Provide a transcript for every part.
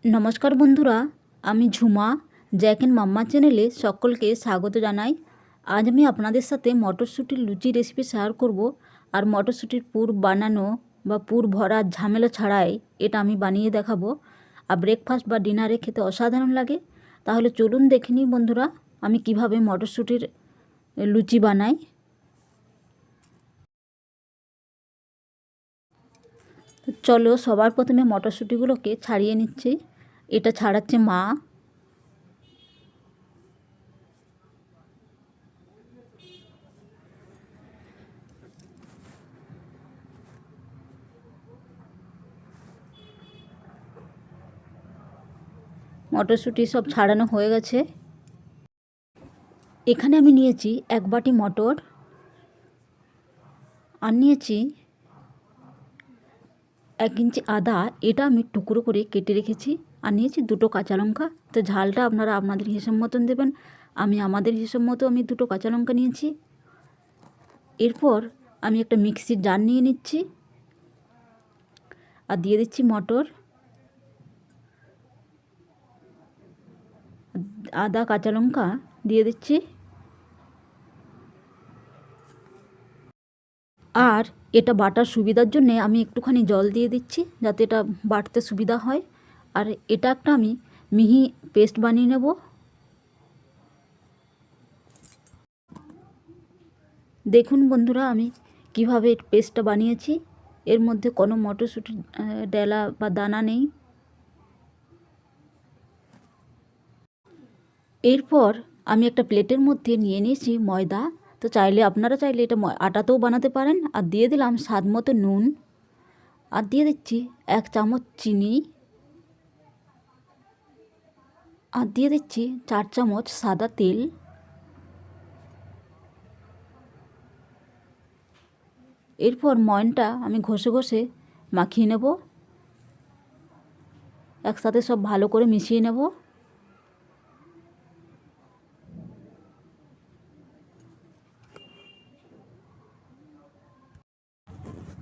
নমস্কার বন্ধুরা, আমি ঝুমা জ্যাক এন্ড মাম্মা চ্যানেলে সকলকে স্বাগত জানাই। আজ আমি আপনাদের সাথে মটরশুঁটির লুচি রেসিপি শেয়ার করব। আর মটরশুঁটির পুর বানানো বা পুর ভরার ঝামেলা ছাড়াই এটা আমি বানিয়ে দেখাবো। আর ব্রেকফাস্ট বা ডিনারে খেতে অসাধারণ লাগে। তাহলে চলুন দেখে নিই বন্ধুরা, আমি কিভাবে মটরশুঁটির লুচি বানাই। চলো, সবার প্রথমে মটরশুঁটিগুলোকে ছাড়িয়ে নিচ্ছি। এটা ছাড়াচ্ছে মা। মটরশুঁটি সব ছাড়ানো হয়ে গেছে। এখানে আমি নিয়েছি 1 বাটি মটর, আর নিয়েছি 1 ইঞ্চি আদা, এটা আমি টুকরো করে কেটে রেখেছি। আর নিয়েছি 2টো কাঁচা লঙ্কা। তো ঝালটা আপনারা আপনাদের হিসাব মতন দেবেন। আমি আমাদের হিসাব মতো 2টো কাঁচা লঙ্কা নিয়েছি। এরপর আমি একটা মিক্সির জার নিয়ে নিচ্ছি আর দিয়ে দিচ্ছি মটর, আদা, কাঁচা লঙ্কা দিয়ে দিচ্ছি। আর এটা বাটার সুবিধার জন্যে আমি একটুখানি জল দিয়ে দিচ্ছি, যাতে এটা বাটতে সুবিধা হয়। আর এটা একটা আমি মিহি পেস্ট বানিয়ে নেব। দেখুন বন্ধুরা, আমি কিভাবে পেস্টটা বানিয়েছি। এর মধ্যে কোনো মটরশুঁটির ডেলা বা দানা নেই। এরপর আমি একটা প্লেটের মধ্যে নিয়ে নিয়েছি ময়দা। তো আপনারা চাইলে এটা আটাতেও বানাতে পারেন। আর দিয়ে দিলাম স্বাদ মতো নুন, আর দিয়ে দিচ্ছি 1 চামচ চিনি, আর দিয়ে দিচ্ছি 4 চামচ সাদা তেল। এরপর ময়নটা আমি ঘষে ঘষে মাখিয়ে নেব, একসাথে সব ভালো করে মিশিয়ে নেব।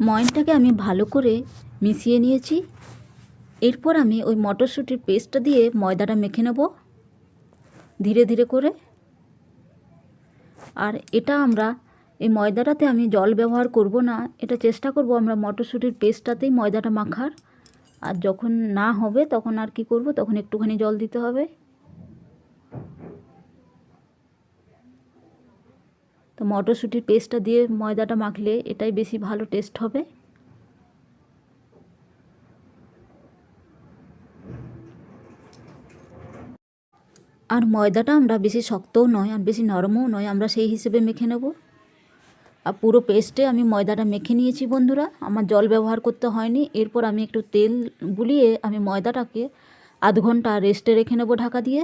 ময়নটাকে আমি ভালো করে মিশিয়ে নিয়েছি। এরপর আমি ওই মটরশুঁটির পেস্টটা দিয়ে ময়দাটা মেখে নেব ধীরে ধীরে করে। আর এটা আমরা এই ময়দাটাতে আমি জল ব্যবহার করব না, এটা চেষ্টা করব আমরা মটরশুঁটির পেস্টটাতেই ময়দাটা মাখার। আর যখন না হবে তখন আর কি করব, তখন একটুখানি জল দিতে হবে। তো মটরশুঁটির পেস্টটা দিয়ে ময়দাটা মাখলে এটাই বেশি ভালো টেস্ট হবে। আর ময়দাটা আমরা বেশি শক্তও নয় আর বেশি নরমও নয়, আমরা সেই হিসেবে মেখে নেব। আর পুরো পেস্টে আমি ময়দাটা মেখে নিয়েছি বন্ধুরা, আমার জল ব্যবহার করতে হয়নি। এরপর আমি একটু তেল বুলিয়ে আমি ময়দাটাকে আধ ঘন্টা রেস্টে রেখে নেব ঢাকা দিয়ে।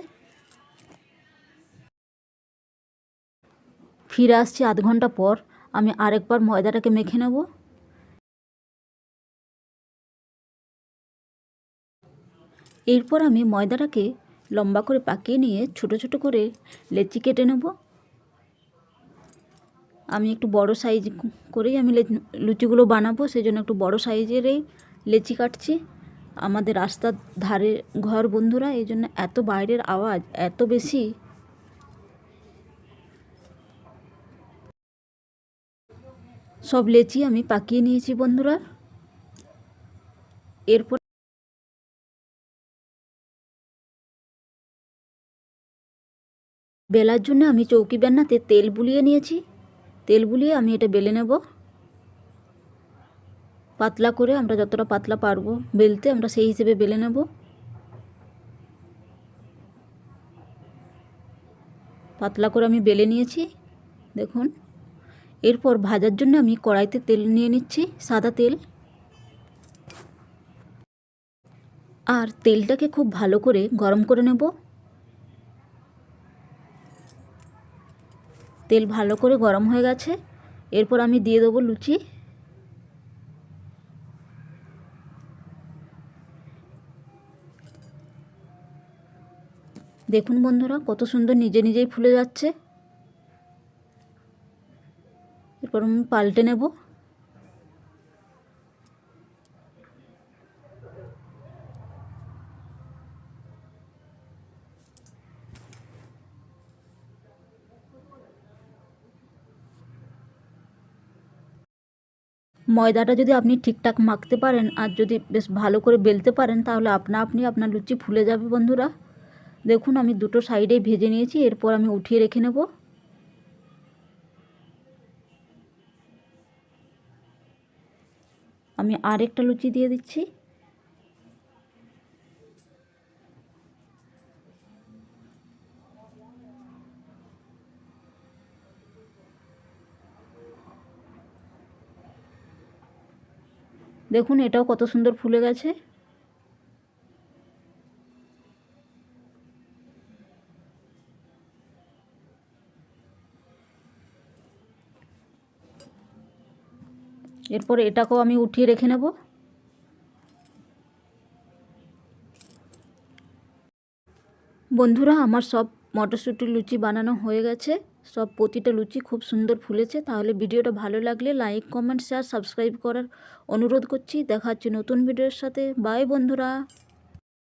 ফিরে আসছি আধ ঘন্টা পর। আমি আরেকবার ময়দাটাকে মেখে নেব। এরপর আমি ময়দাটাকে লম্বা করে পাকিয়ে নিয়ে ছোট ছোট করে লেচি কেটে নেব। আমি একটু বড় সাইজ করেই আমি লুচিগুলো বানাবো, সেই জন্য একটু বড় সাইজেরই লেচি কাটছি। আমাদের রাস্তার ধারে ঘর বন্ধুরা, এই জন্য এত বাইরের আওয়াজ এত বেশি। সব লেচি আমি পাকিয়ে নিয়েছি বন্ধুরা। এরপর বেলার জন্য আমি চৌকি বেলনাতে তেল বুলিয়ে নিয়েছি। তেল বুলিয়ে আমি এটা বেলে নেব পাতলা করে। আমরা যতটা পাতলা পারবো বেলতে, আমরা সেই হিসেবে বেলে নেব। পাতলা করে আমি বেলে নিয়েছি দেখুন। এরপর ভাজার জন্য আমি কড়াইতে তেল নিয়ে নিচ্ছি, সাদা তেল। আর তেলটাকে খুব ভালো করে গরম করে নেব। তেল ভালো করে গরম হয়ে গেছে। এরপর আমি দিয়ে দেবো লুচি। দেখুন বন্ধুরা, কত সুন্দর নিজে নিজেই ফুলে যাচ্ছে। এরপর আমি পাল্টে নেব। ময়দাটা যদি আপনি ঠিকঠাক মাখতে পারেন আর যদি বেশ ভালো করে বেলতে পারেন তাহলে আপনি আপনার লুচি ফুলে যাবে বন্ধুরা। দেখুন আমি দুটো সাইডেই ভেজে নিয়েছি, এরপর আমি উঠিয়ে রেখে নেব। আমি আরেকটা লুচি দিয়ে দিচ্ছি। দেখুন এটাও কত সুন্দর ফুলে গেছে। এরপর এটাকেও আমি উঠিয়ে রেখে নেব। বন্ধুরা আমার সব মটরশুঁটির লুচি বানানো হয়ে গেছে। সব প্রতিটা লুচি খুব সুন্দর ফুলেছে। তাহলে ভিডিওটা ভালো লাগলে লাইক, কমেন্ট, শেয়ার, সাবস্ক্রাইব করার অনুরোধ করছি। দেখা হচ্ছে নতুন ভিডিওর সাথে। বাই বন্ধুরা।